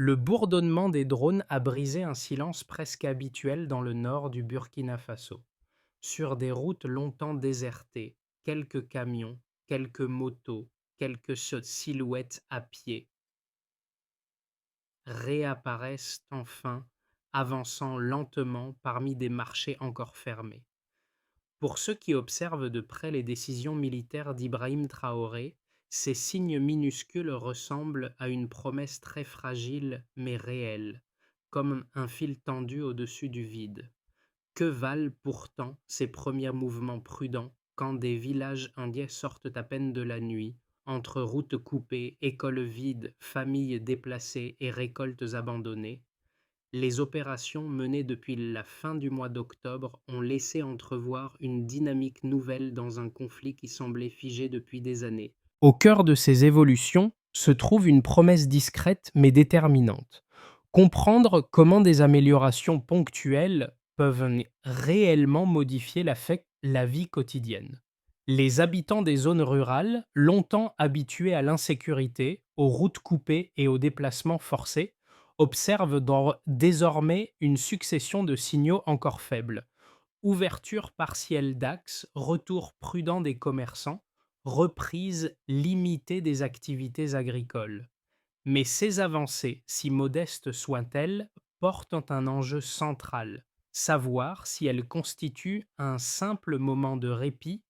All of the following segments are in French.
Le bourdonnement des drones a brisé un silence presque habituel dans le nord du Burkina Faso. Sur des routes longtemps désertées, quelques camions, quelques motos, quelques silhouettes à pied réapparaissent enfin, avançant lentement parmi des marchés encore fermés. Pour ceux qui observent de près les décisions militaires d'Ibrahim Traoré, ces signes minuscules ressemblent à une promesse très fragile mais réelle, comme un fil tendu au-dessus du vide. Que valent pourtant ces premiers mouvements prudents quand des villages indiens sortent à peine de la nuit, entre routes coupées, écoles vides, familles déplacées et récoltes abandonnées? Les opérations menées depuis la fin du mois d'octobre ont laissé entrevoir une dynamique nouvelle dans un conflit qui semblait figé depuis des années. Au cœur de ces évolutions se trouve une promesse discrète mais déterminante. Comprendre comment des améliorations ponctuelles peuvent réellement modifier la vie quotidienne. Les habitants des zones rurales, longtemps habitués à l'insécurité, aux routes coupées et aux déplacements forcés, observent désormais une succession de signaux encore faibles. Ouverture partielle d'axes, retour prudent des commerçants, reprise limitée des activités agricoles. Mais ces avancées, si modestes soient-elles, portent un enjeu central, savoir si elles constituent un simple moment de répit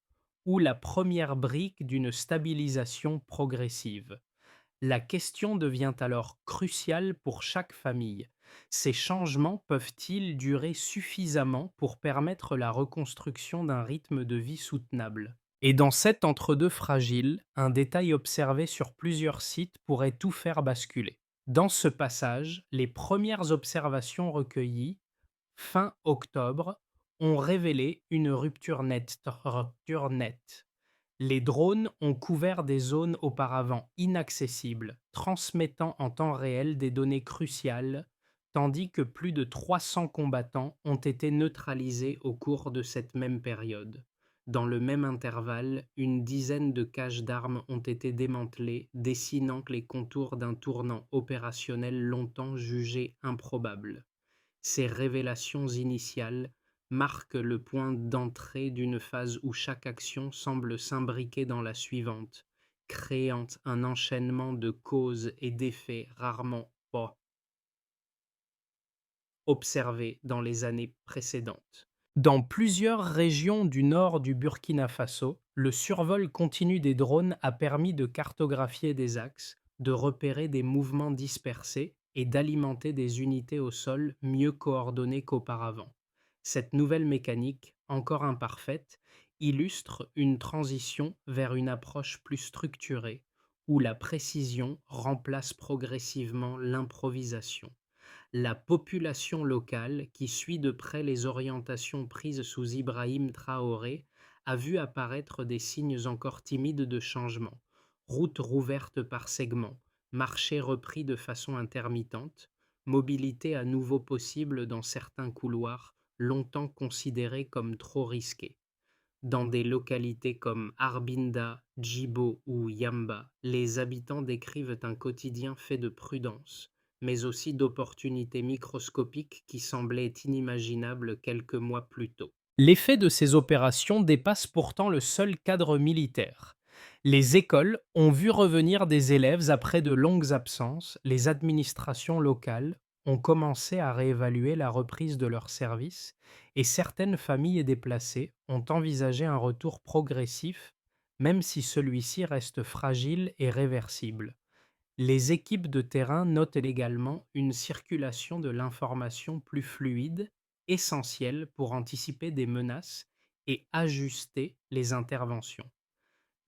ou la première brique d'une stabilisation progressive. La question devient alors cruciale pour chaque famille. Ces changements peuvent-ils durer suffisamment pour permettre la reconstruction d'un rythme de vie soutenable? Et dans cet entre-deux fragile, un détail observé sur plusieurs sites pourrait tout faire basculer. Dans ce passage, les premières observations recueillies, fin octobre, ont révélé une rupture nette. Les drones ont couvert des zones auparavant inaccessibles, transmettant en temps réel des données cruciales, tandis que plus de 300 combattants ont été neutralisés au cours de cette même période. Dans le même intervalle, une dizaine de caches d'armes ont été démantelées, dessinant les contours d'un tournant opérationnel longtemps jugé improbable. Ces révélations initiales marquent le point d'entrée d'une phase où chaque action semble s'imbriquer dans la suivante, créant un enchaînement de causes et d'effets rarement pas observés dans les années précédentes. Dans plusieurs régions du nord du Burkina Faso, le survol continu des drones a permis de cartographier des axes, de repérer des mouvements dispersés et d'alimenter des unités au sol mieux coordonnées qu'auparavant. Cette nouvelle mécanique, encore imparfaite, illustre une transition vers une approche plus structurée, où la précision remplace progressivement l'improvisation. La population locale, qui suit de près les orientations prises sous Ibrahim Traoré, a vu apparaître des signes encore timides de changement. Routes rouvertes par segments, marchés repris de façon intermittente, mobilité à nouveau possible dans certains couloirs longtemps considérés comme trop risqués. Dans des localités comme Arbinda, Djibo ou Yamba, les habitants décrivent un quotidien fait de prudence, mais aussi d'opportunités microscopiques qui semblaient inimaginables quelques mois plus tôt. L'effet de ces opérations dépasse pourtant le seul cadre militaire. Les écoles ont vu revenir des élèves après de longues absences, les administrations locales ont commencé à réévaluer la reprise de leurs services et certaines familles déplacées ont envisagé un retour progressif, même si celui-ci reste fragile et réversible. Les équipes de terrain notent également une circulation de l'information plus fluide, essentielle pour anticiper des menaces et ajuster les interventions.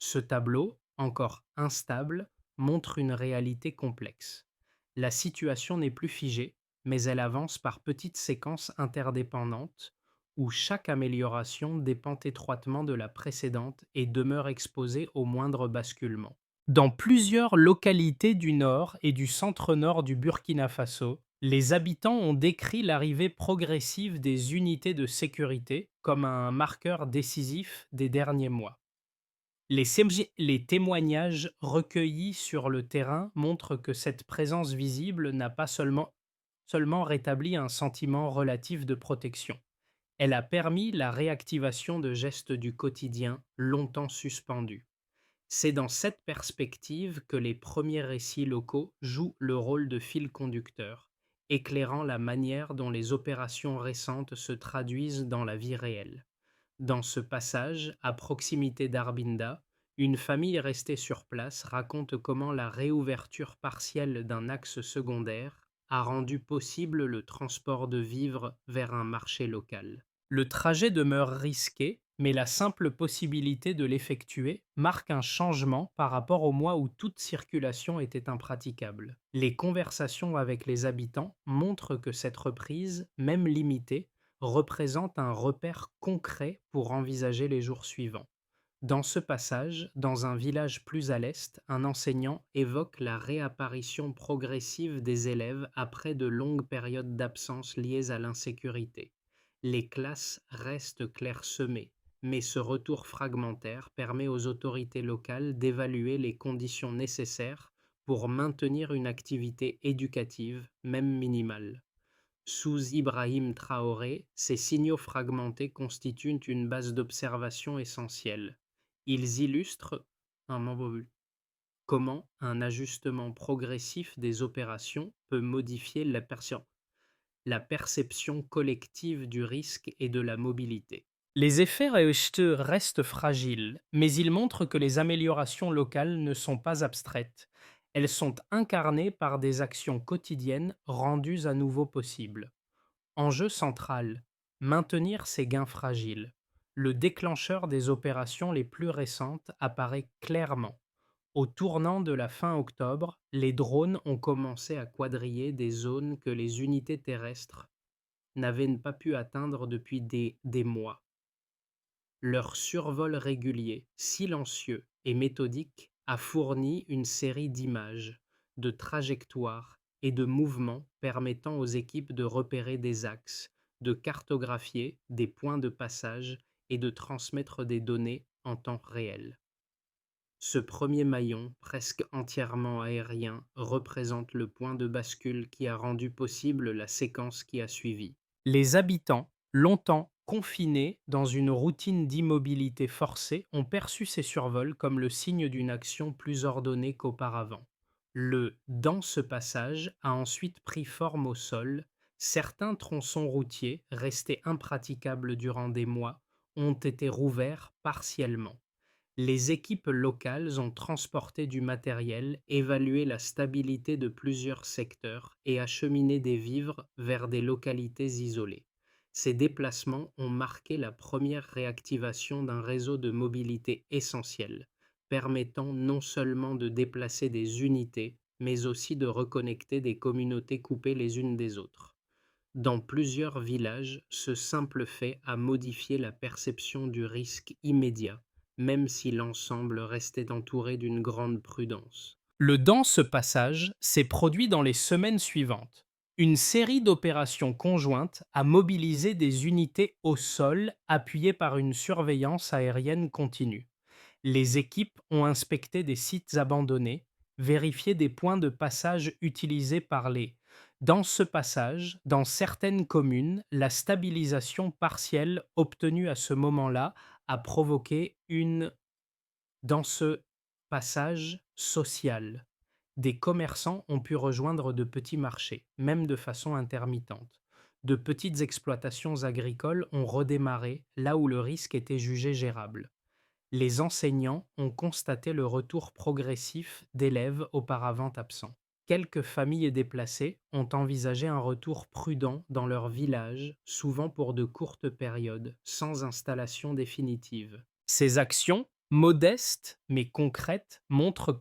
Ce tableau, encore instable, montre une réalité complexe. La situation n'est plus figée, mais elle avance par petites séquences interdépendantes où chaque amélioration dépend étroitement de la précédente et demeure exposée au moindre basculement. Dans plusieurs localités du nord et du centre-nord du Burkina Faso, les habitants ont décrit l'arrivée progressive des unités de sécurité comme un marqueur décisif des derniers mois. Les témoignages recueillis sur le terrain montrent que cette présence visible n'a pas seulement rétabli un sentiment relatif de protection. Elle a permis la réactivation de gestes du quotidien longtemps suspendus. C'est dans cette perspective que les premiers récits locaux jouent le rôle de fil conducteur, éclairant la manière dont les opérations récentes se traduisent dans la vie réelle. Dans ce passage, à proximité d'Arbinda, une famille restée sur place raconte comment la réouverture partielle d'un axe secondaire a rendu possible le transport de vivres vers un marché local. Le trajet demeure risqué, mais la simple possibilité de l'effectuer marque un changement par rapport au mois où toute circulation était impraticable. Les conversations avec les habitants montrent que cette reprise, même limitée, représente un repère concret pour envisager les jours suivants. Dans ce passage, dans un village plus à l'est, un enseignant évoque la réapparition progressive des élèves après de longues périodes d'absence liées à l'insécurité. Les classes restent clairsemées, mais ce retour fragmentaire permet aux autorités locales d'évaluer les conditions nécessaires pour maintenir une activité éducative, même minimale. Sous Ibrahim Traoré, ces signaux fragmentés constituent une base d'observation essentielle. Ils illustrent comment un ajustement progressif des opérations peut modifier la perception collective du risque et de la mobilité. Les effets Rechte restent fragiles, mais ils montrent que les améliorations locales ne sont pas abstraites. Elles sont incarnées par des actions quotidiennes rendues à nouveau possibles. Enjeu central, maintenir ces gains fragiles. Le déclencheur des opérations les plus récentes apparaît clairement. Au tournant de la fin octobre, les drones ont commencé à quadriller des zones que les unités terrestres n'avaient pas pu atteindre depuis des mois. Leur survol régulier, silencieux et méthodique a fourni une série d'images, de trajectoires et de mouvements permettant aux équipes de repérer des axes, de cartographier des points de passage et de transmettre des données en temps réel. Ce premier maillon, presque entièrement aérien, représente le point de bascule qui a rendu possible la séquence qui a suivi. Les habitants, longtemps confinés dans une routine d'immobilité forcée, ont perçu ces survols comme le signe d'une action plus ordonnée qu'auparavant. Le dans ce passage a ensuite pris forme au sol. Certains tronçons routiers, restés impraticables durant des mois, ont été rouverts partiellement. Les équipes locales ont transporté du matériel, évalué la stabilité de plusieurs secteurs et acheminé des vivres vers des localités isolées. Ces déplacements ont marqué la première réactivation d'un réseau de mobilité essentiel, permettant non seulement de déplacer des unités, mais aussi de reconnecter des communautés coupées les unes des autres. Dans plusieurs villages, ce simple fait a modifié la perception du risque immédiat, même si l'ensemble restait entouré d'une grande prudence. Le dans ce passage s'est produit dans les semaines suivantes. Une série d'opérations conjointes a mobilisé des unités au sol appuyées par une surveillance aérienne continue. Les équipes ont inspecté des sites abandonnés, vérifié des points de passage utilisés par les. Dans ce passage, dans certaines communes, la stabilisation partielle obtenue à ce moment-là a provoqué dans ce passage social. Des commerçants ont pu rejoindre de petits marchés, même de façon intermittente. De petites exploitations agricoles ont redémarré là où le risque était jugé gérable. Les enseignants ont constaté le retour progressif d'élèves auparavant absents. Quelques familles déplacées ont envisagé un retour prudent dans leur village, souvent pour de courtes périodes, sans installation définitive. Ces actions, modestes mais concrètes, montrent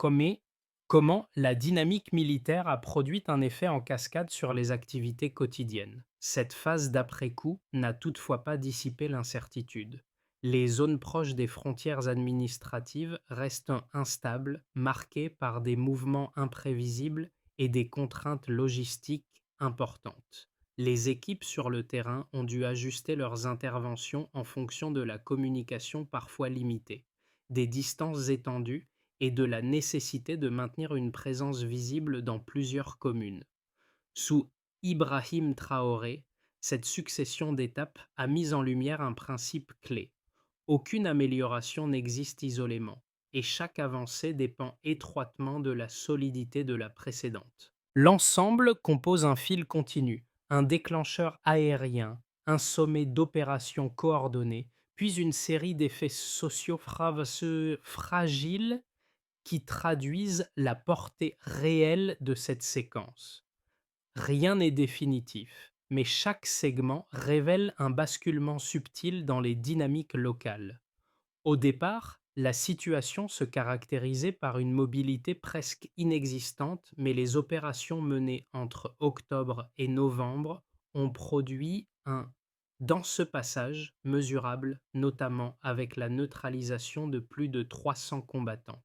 comment la dynamique militaire a produit un effet en cascade sur les activités quotidiennes. Cette phase d'après-coup n'a toutefois pas dissipé l'incertitude. Les zones proches des frontières administratives restent instables, marquées par des mouvements imprévisibles et des contraintes logistiques importantes. Les équipes sur le terrain ont dû ajuster leurs interventions en fonction de la communication parfois limitée. des distances étendues et de la nécessité de maintenir une présence visible dans plusieurs communes. Sous Ibrahim Traoré, cette succession d'étapes a mis en lumière un principe clé. Aucune amélioration n'existe isolément, et chaque avancée dépend étroitement de la solidité de la précédente. L'ensemble compose un fil continu, un déclencheur aérien, un sommet d'opérations coordonnées, puis une série d'effets sociaux fragiles qui traduisent la portée réelle de cette séquence. Rien n'est définitif, mais chaque segment révèle un basculement subtil dans les dynamiques locales. Au départ, la situation se caractérisait par une mobilité presque inexistante, mais les opérations menées entre octobre et novembre ont produit un dans ce passage mesurable, notamment avec la neutralisation de plus de 300 combattants.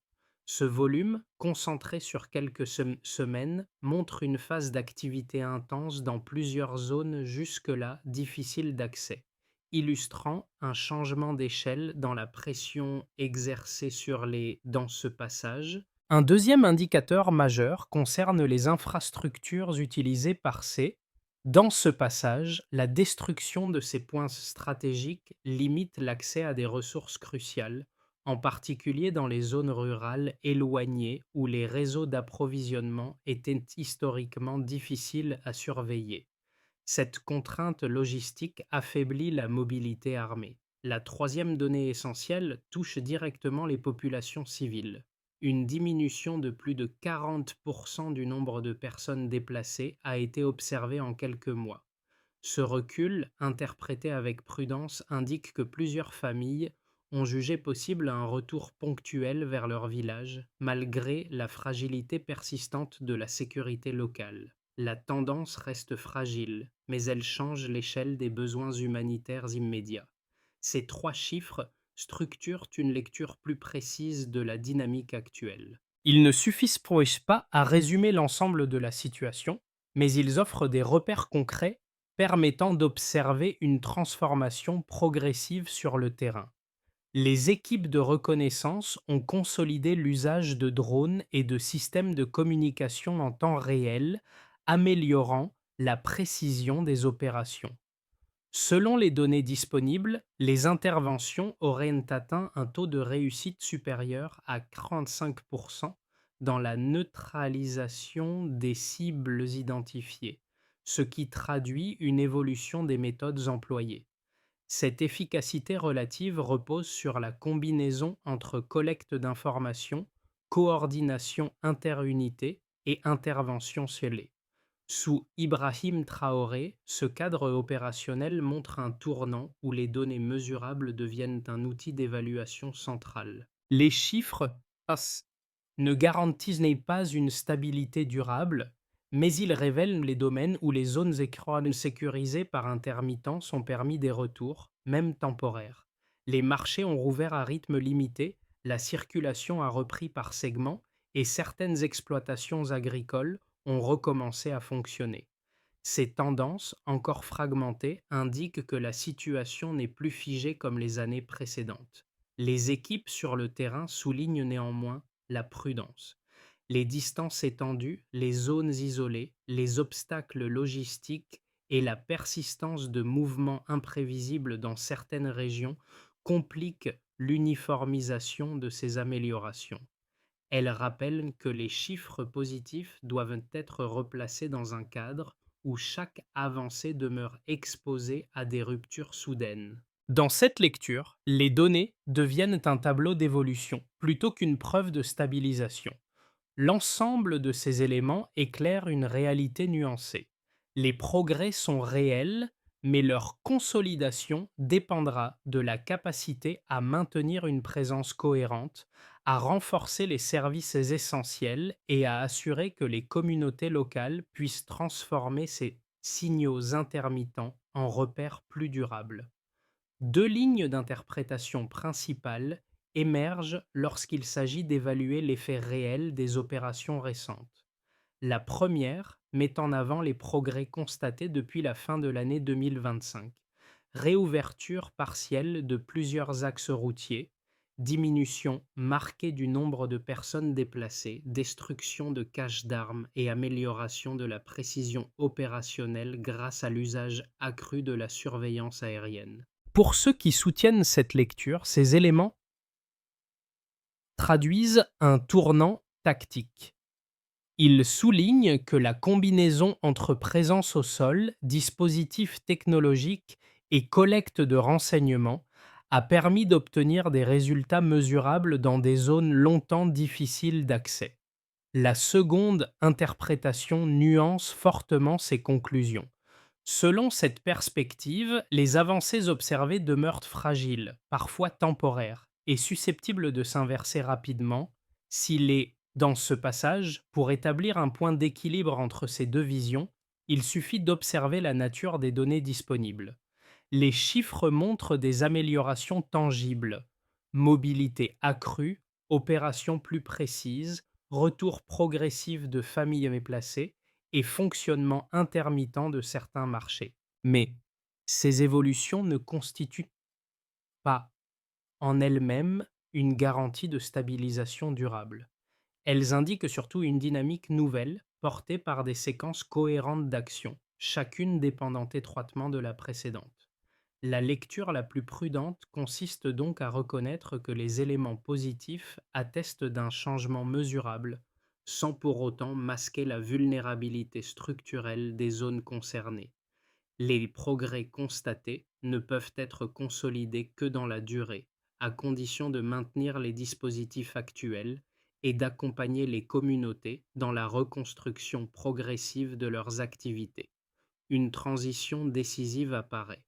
Ce volume, concentré sur quelques semaines, montre une phase d'activité intense dans plusieurs zones jusque-là difficiles d'accès, illustrant un changement d'échelle dans la pression exercée sur les dans ce passage. Un deuxième indicateur majeur concerne les infrastructures utilisées par ces dans ce passage, la destruction de ces points stratégiques limite l'accès à des ressources cruciales, en particulier dans les zones rurales éloignées où les réseaux d'approvisionnement étaient historiquement difficiles à surveiller. Cette contrainte logistique affaiblit la mobilité armée. La troisième donnée essentielle touche directement les populations civiles. Une diminution de plus de 40% du nombre de personnes déplacées a été observée en quelques mois. Ce recul, interprété avec prudence, indique que plusieurs familles ont jugé possible un retour ponctuel vers leur village, malgré la fragilité persistante de la sécurité locale. La tendance reste fragile, mais elle change l'échelle des besoins humanitaires immédiats. Ces trois chiffres structurent une lecture plus précise de la dynamique actuelle. Ils ne suffisent pas à résumer l'ensemble de la situation, mais ils offrent des repères concrets permettant d'observer une transformation progressive sur le terrain. Les équipes de reconnaissance ont consolidé l'usage de drones et de systèmes de communication en temps réel, améliorant la précision des opérations. Selon les données disponibles, les interventions auraient atteint un taux de réussite supérieur à 45% dans la neutralisation des cibles identifiées, ce qui traduit une évolution des méthodes employées. Cette efficacité relative repose sur la combinaison entre collecte d'informations, coordination interunité et intervention scellée. Sous Ibrahim Traoré, ce cadre opérationnel montre un tournant où les données mesurables deviennent un outil d'évaluation central. Les chiffres ne garantissent pas une stabilité durable, mais ils révèlent les domaines où les zones sécurisées par intermittence ont permis des retours, même temporaires. Les marchés ont rouvert à rythme limité, la circulation a repris par segments et certaines exploitations agricoles ont recommencé à fonctionner. Ces tendances, encore fragmentées, indiquent que la situation n'est plus figée comme les années précédentes. Les équipes sur le terrain soulignent néanmoins la prudence. Les distances étendues, les zones isolées, les obstacles logistiques et la persistance de mouvements imprévisibles dans certaines régions compliquent l'uniformisation de ces améliorations. Elle rappelle que les chiffres positifs doivent être replacés dans un cadre où chaque avancée demeure exposée à des ruptures soudaines. Dans cette lecture, les données deviennent un tableau d'évolution plutôt qu'une preuve de stabilisation. L'ensemble de ces éléments éclaire une réalité nuancée. Les progrès sont réels, mais leur consolidation dépendra de la capacité à maintenir une présence cohérente, à renforcer les services essentiels et à assurer que les communautés locales puissent transformer ces signaux intermittents en repères plus durables. Deux lignes d'interprétation principales émergent lorsqu'il s'agit d'évaluer l'effet réel des opérations récentes. La première met en avant les progrès constatés depuis la fin de l'année 2025. Réouverture partielle de plusieurs axes routiers, diminution marquée du nombre de personnes déplacées, destruction de caches d'armes et amélioration de la précision opérationnelle grâce à l'usage accru de la surveillance aérienne. Pour ceux qui soutiennent cette lecture, ces éléments traduisent un tournant tactique. Ils soulignent que la combinaison entre présence au sol, dispositifs technologiques et collecte de renseignements a permis d'obtenir des résultats mesurables dans des zones longtemps difficiles d'accès. La seconde interprétation nuance fortement ces conclusions. Selon cette perspective, les avancées observées demeurent fragiles, parfois temporaires, et susceptibles de s'inverser rapidement s'il est, dans ce passage, pour établir un point d'équilibre entre ces deux visions, il suffit d'observer la nature des données disponibles. Les chiffres montrent des améliorations tangibles: mobilité accrue, opérations plus précises, retour progressif de familles déplacées et fonctionnement intermittent de certains marchés. Mais ces évolutions ne constituent pas en elles-mêmes une garantie de stabilisation durable. Elles indiquent surtout une dynamique nouvelle portée par des séquences cohérentes d'actions, chacune dépendant étroitement de la précédente. La lecture la plus prudente consiste donc à reconnaître que les éléments positifs attestent d'un changement mesurable, sans pour autant masquer la vulnérabilité structurelle des zones concernées. Les progrès constatés ne peuvent être consolidés que dans la durée, à condition de maintenir les dispositifs actuels et d'accompagner les communautés dans la reconstruction progressive de leurs activités. Une transition décisive apparaît.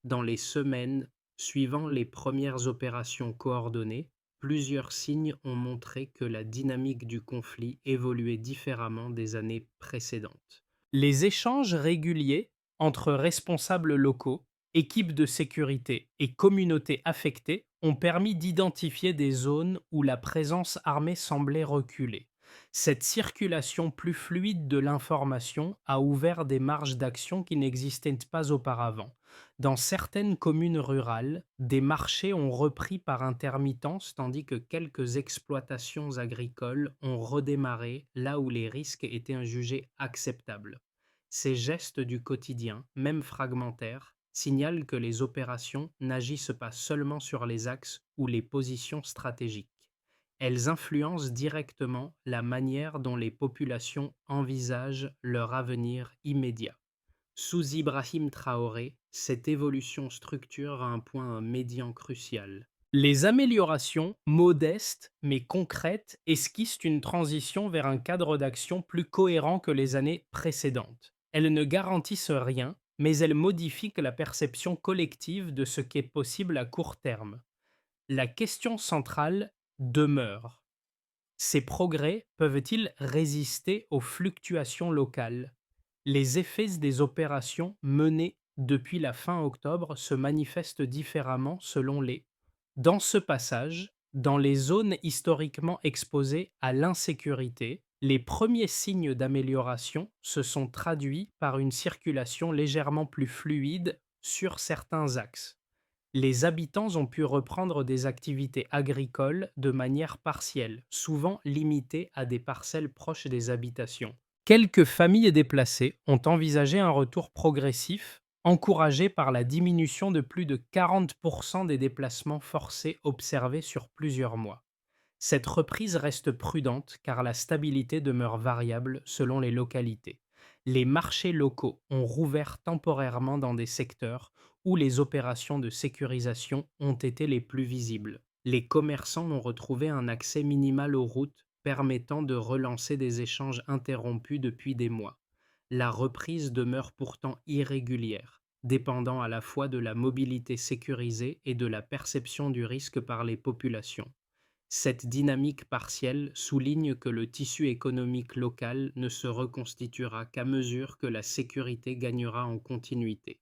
Dans les semaines suivant les premières opérations coordonnées, plusieurs signes ont montré que la dynamique du conflit évoluait différemment des années précédentes. Les échanges réguliers entre responsables locaux, équipes de sécurité et communautés affectées ont permis d'identifier des zones où la présence armée semblait reculer. Cette circulation plus fluide de l'information a ouvert des marges d'action qui n'existaient pas auparavant. Dans certaines communes rurales, des marchés ont repris par intermittence tandis que quelques exploitations agricoles ont redémarré là où les risques étaient jugés acceptables. Ces gestes du quotidien, même fragmentaires, signalent que les opérations n'agissent pas seulement sur les axes ou les positions stratégiques. Elles influencent directement la manière dont les populations envisagent leur avenir immédiat. Sous Ibrahim Traoré, cette évolution structure un point médian crucial. Les améliorations, modestes mais concrètes, esquissent une transition vers un cadre d'action plus cohérent que les années précédentes. Elles ne garantissent rien, mais elles modifient la perception collective de ce qui est possible à court terme. La question centrale demeure: ces progrès peuvent-ils résister aux fluctuations locales? Les effets des opérations menées depuis la fin octobre se manifestent différemment selon les. Dans ce passage, dans les zones historiquement exposées à l'insécurité, les premiers signes d'amélioration se sont traduits par une circulation légèrement plus fluide sur certains axes. Les habitants ont pu reprendre des activités agricoles de manière partielle, souvent limitées à des parcelles proches des habitations. Quelques familles déplacées ont envisagé un retour progressif, encouragé par la diminution de plus de 40% des déplacements forcés observés sur plusieurs mois. Cette reprise reste prudente car la stabilité demeure variable selon les localités. Les marchés locaux ont rouvert temporairement dans des secteurs où les opérations de sécurisation ont été les plus visibles. Les commerçants ont retrouvé un accès minimal aux routes permettant de relancer des échanges interrompus depuis des mois. La reprise demeure pourtant irrégulière, dépendant à la fois de la mobilité sécurisée et de la perception du risque par les populations. Cette dynamique partielle souligne que le tissu économique local ne se reconstituera qu'à mesure que la sécurité gagnera en continuité.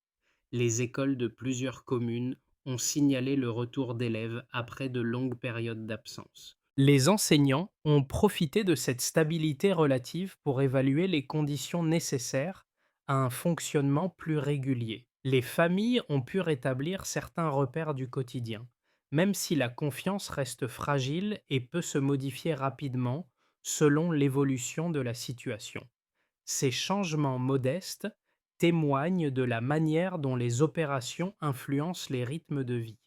Les écoles de plusieurs communes ont signalé le retour d'élèves après de longues périodes d'absence. Les enseignants ont profité de cette stabilité relative pour évaluer les conditions nécessaires à un fonctionnement plus régulier. Les familles ont pu rétablir certains repères du quotidien, même si la confiance reste fragile et peut se modifier rapidement selon l'évolution de la situation. Ces changements modestes témoignent de la manière dont les opérations influencent les rythmes de vie.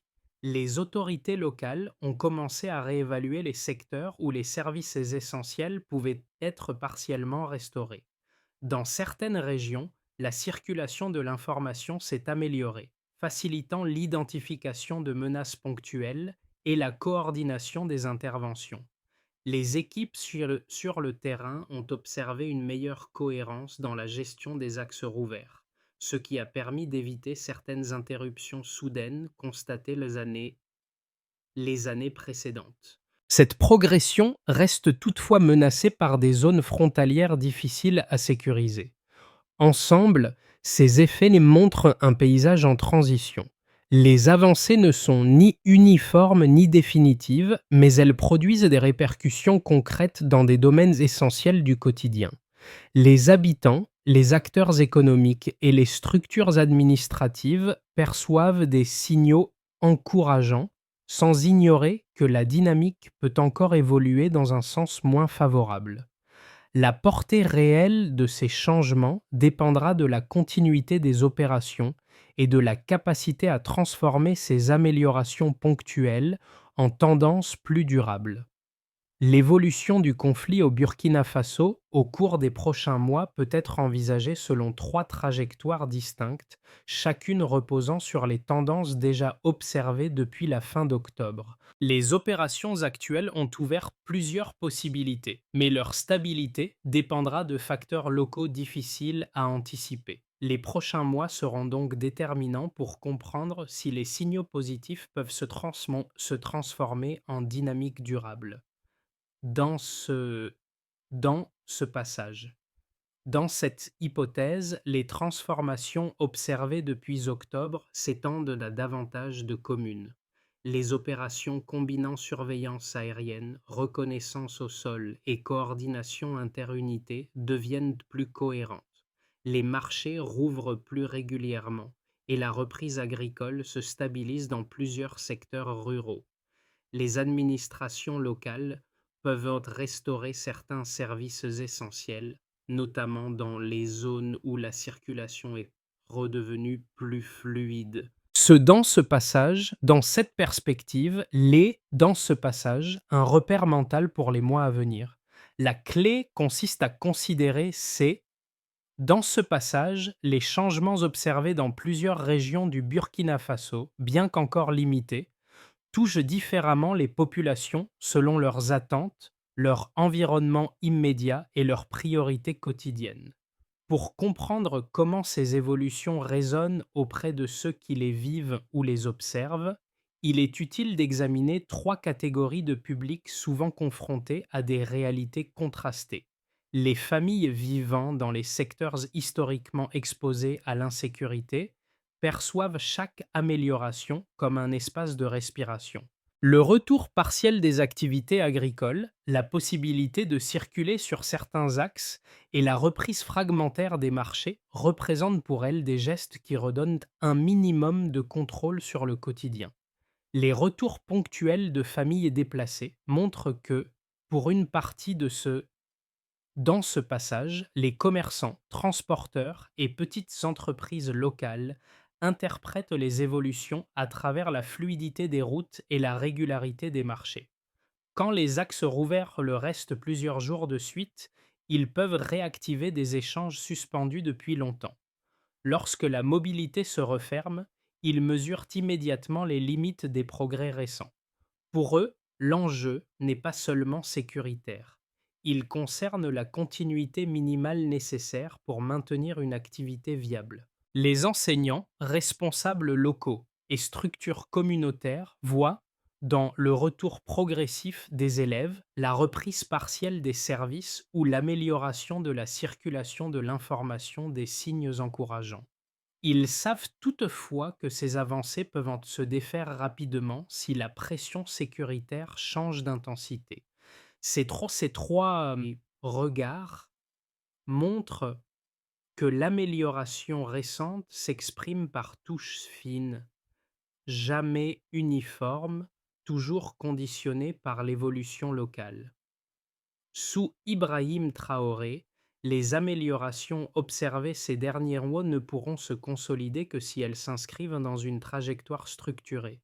Les autorités locales ont commencé à réévaluer les secteurs où les services essentiels pouvaient être partiellement restaurés. Dans certaines régions, la circulation de l'information s'est améliorée, facilitant l'identification de menaces ponctuelles et la coordination des interventions. Les équipes sur le terrain ont observé une meilleure cohérence dans la gestion des axes rouverts, ce qui a permis d'éviter certaines interruptions soudaines constatées les années précédentes. Cette progression reste toutefois menacée par des zones frontalières difficiles à sécuriser. Ensemble, ces effets montrent un paysage en transition. Les avancées ne sont ni uniformes ni définitives, mais elles produisent des répercussions concrètes dans des domaines essentiels du quotidien. Les habitants, les acteurs économiques et les structures administratives perçoivent des signaux encourageants, sans ignorer que la dynamique peut encore évoluer dans un sens moins favorable. La portée réelle de ces changements dépendra de la continuité des opérations et de la capacité à transformer ces améliorations ponctuelles en tendances plus durables. L'évolution du conflit au Burkina Faso au cours des prochains mois peut être envisagée selon trois trajectoires distinctes, chacune reposant sur les tendances déjà observées depuis la fin d'octobre. Les opérations actuelles ont ouvert plusieurs possibilités, mais leur stabilité dépendra de facteurs locaux difficiles à anticiper. Les prochains mois seront donc déterminants pour comprendre si les signaux positifs peuvent se transformer en dynamique durable. Dans ce dans ce passage. Dans cette hypothèse, les transformations observées depuis octobre s'étendent à davantage de communes. Les opérations combinant surveillance aérienne, reconnaissance au sol et coordination interunités deviennent plus cohérentes. Les marchés rouvrent plus régulièrement et la reprise agricole se stabilise dans plusieurs secteurs ruraux. Les administrations locales peuvent restaurer certains services essentiels, notamment dans les zones où la circulation est redevenue plus fluide. Dans cette perspective, dans ce passage, un repère mental pour les mois à venir. La clé consiste à considérer dans ce passage, les changements observés dans plusieurs régions du Burkina Faso, bien qu'encore limités, touchent différemment les populations selon leurs attentes, leur environnement immédiat et leurs priorités quotidiennes. Pour comprendre comment ces évolutions résonnent auprès de ceux qui les vivent ou les observent, il est utile d'examiner trois catégories de publics souvent confrontés à des réalités contrastées. Les familles vivant dans les secteurs historiquement exposés à l'insécurité perçoivent chaque amélioration comme un espace de respiration. Le retour partiel des activités agricoles, la possibilité de circuler sur certains axes et la reprise fragmentaire des marchés représentent pour elles des gestes qui redonnent un minimum de contrôle sur le quotidien. Les retours ponctuels de familles déplacées montrent que, pour une partie dans ce passage, les commerçants, transporteurs et petites entreprises locales interprètent les évolutions à travers la fluidité des routes et la régularité des marchés. Quand les axes rouverts le restent plusieurs jours de suite, ils peuvent réactiver des échanges suspendus depuis longtemps. Lorsque la mobilité se referme, ils mesurent immédiatement les limites des progrès récents. Pour eux, l'enjeu n'est pas seulement sécuritaire. Il concerne la continuité minimale nécessaire pour maintenir une activité viable. Les enseignants, responsables locaux et structures communautaires voient, dans le retour progressif des élèves, la reprise partielle des services ou l'amélioration de la circulation de l'information des signes encourageants. Ils savent toutefois que ces avancées peuvent se défaire rapidement si la pression sécuritaire change d'intensité. Ces trois regards montrent que l'amélioration récente s'exprime par touches fines, jamais uniforme, toujours conditionné par l'évolution locale. Sous Ibrahim Traoré, les améliorations observées ces derniers mois ne pourront se consolider que si elles s'inscrivent dans une trajectoire structurée.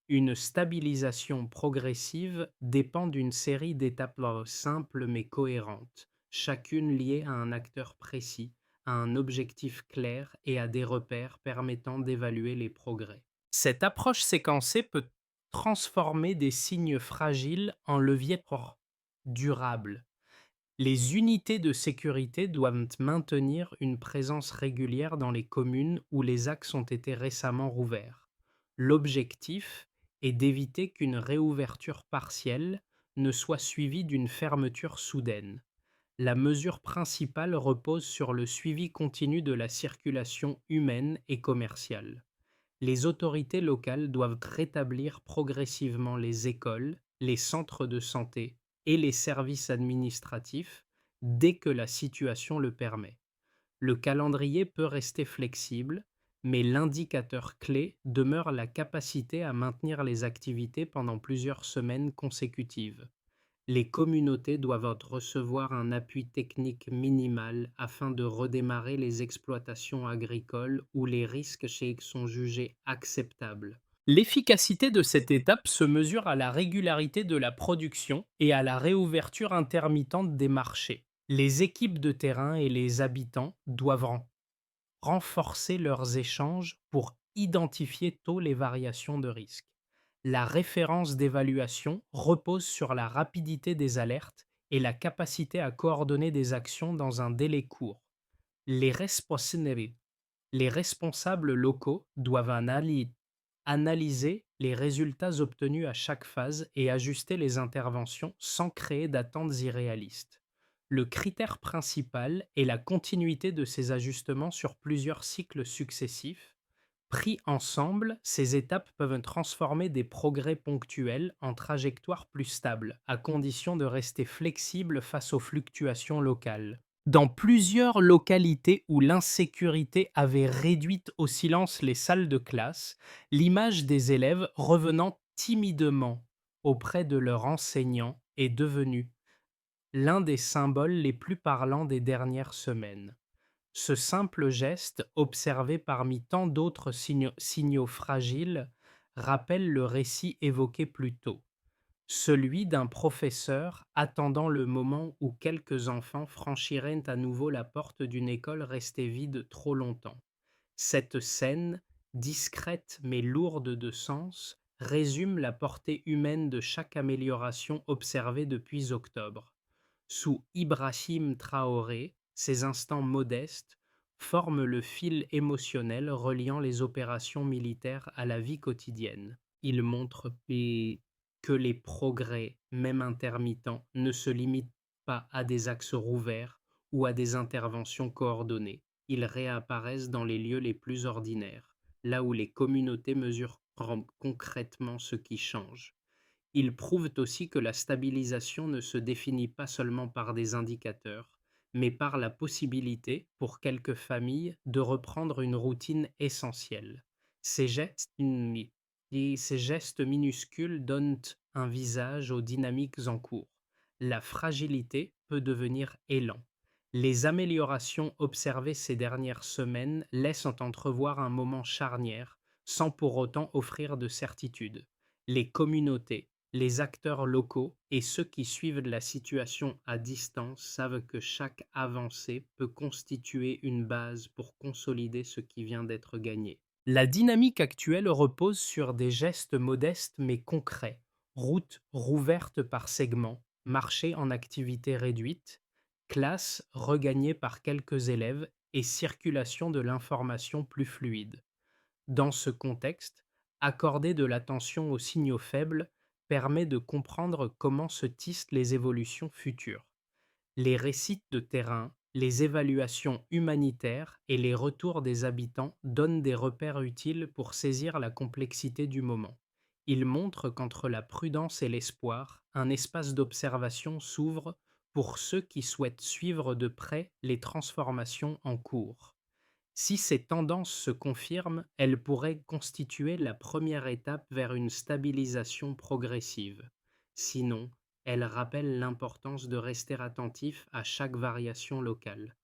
Une stabilisation progressive dépend d'une série d'étapes simples mais cohérentes, chacune liée à un acteur précis, à un objectif clair et à des repères permettant d'évaluer les progrès. Cette approche séquencée peut transformer des signes fragiles en leviers durables. Les unités de sécurité doivent maintenir une présence régulière dans les communes où les axes ont été récemment rouverts. L'objectif est d'éviter qu'une réouverture partielle ne soit suivie d'une fermeture soudaine. La mesure principale repose sur le suivi continu de la circulation humaine et commerciale. Les autorités locales doivent rétablir progressivement les écoles, les centres de santé et les services administratifs dès que la situation le permet. Le calendrier peut rester flexible, mais l'indicateur clé demeure la capacité à maintenir les activités pendant plusieurs semaines consécutives. Les communautés doivent recevoir un appui technique minimal afin de redémarrer les exploitations agricoles où les risques sont jugés acceptables. L'efficacité de cette étape se mesure à la régularité de la production et à la réouverture intermittente des marchés. Les équipes de terrain et les habitants doivent renforcer leurs échanges pour identifier tôt les variations de risque. La référence d'évaluation repose sur la rapidité des alertes et la capacité à coordonner des actions dans un délai court. Les responsables, les responsables locaux doivent analyser les résultats obtenus à chaque phase et ajuster les interventions sans créer d'attentes irréalistes. Le critère principal est la continuité de ces ajustements sur plusieurs cycles successifs. Pris ensemble, ces étapes peuvent transformer des progrès ponctuels en trajectoires plus stables, à condition de rester flexible face aux fluctuations locales. Dans plusieurs localités où l'insécurité avait réduit au silence les salles de classe, l'image des élèves revenant timidement auprès de leurs enseignants est devenue l'un des symboles les plus parlants des dernières semaines. Ce simple geste, observé parmi tant d'autres signaux fragiles, rappelle le récit évoqué plus tôt, celui d'un professeur attendant le moment où quelques enfants franchiraient à nouveau la porte d'une école restée vide trop longtemps. Cette scène, discrète mais lourde de sens, résume la portée humaine de chaque amélioration observée depuis octobre. Sous Ibrahim Traoré, ces instants modestes forment le fil émotionnel reliant les opérations militaires à la vie quotidienne. Ils montrent que les progrès, même intermittents, ne se limitent pas à des axes rouverts ou à des interventions coordonnées. Ils réapparaissent dans les lieux les plus ordinaires, là où les communautés mesurent concrètement ce qui change. Ils prouvent aussi que la stabilisation ne se définit pas seulement par des indicateurs, mais par la possibilité, pour quelques familles, de reprendre une routine essentielle. Ces gestes, ces gestes minuscules donnent un visage aux dynamiques en cours. La fragilité peut devenir élan. Les améliorations observées ces dernières semaines laissent entrevoir un moment charnière, sans pour autant offrir de certitude. Les communautés, les acteurs locaux et ceux qui suivent la situation à distance savent que chaque avancée peut constituer une base pour consolider ce qui vient d'être gagné. La dynamique actuelle repose sur des gestes modestes mais concrets: routes rouvertes par segments, marchés en activité réduite, classes regagnées par quelques élèves et circulation de l'information plus fluide. Dans ce contexte, accorder de l'attention aux signaux faibles permet de comprendre comment se tissent les évolutions futures. Les récits de terrain, les évaluations humanitaires et les retours des habitants donnent des repères utiles pour saisir la complexité du moment. Ils montrent qu'entre la prudence et l'espoir, un espace d'observation s'ouvre pour ceux qui souhaitent suivre de près les transformations en cours. Si ces tendances se confirment, elles pourraient constituer la première étape vers une stabilisation progressive. Sinon, elles rappellent l'importance de rester attentif à chaque variation locale.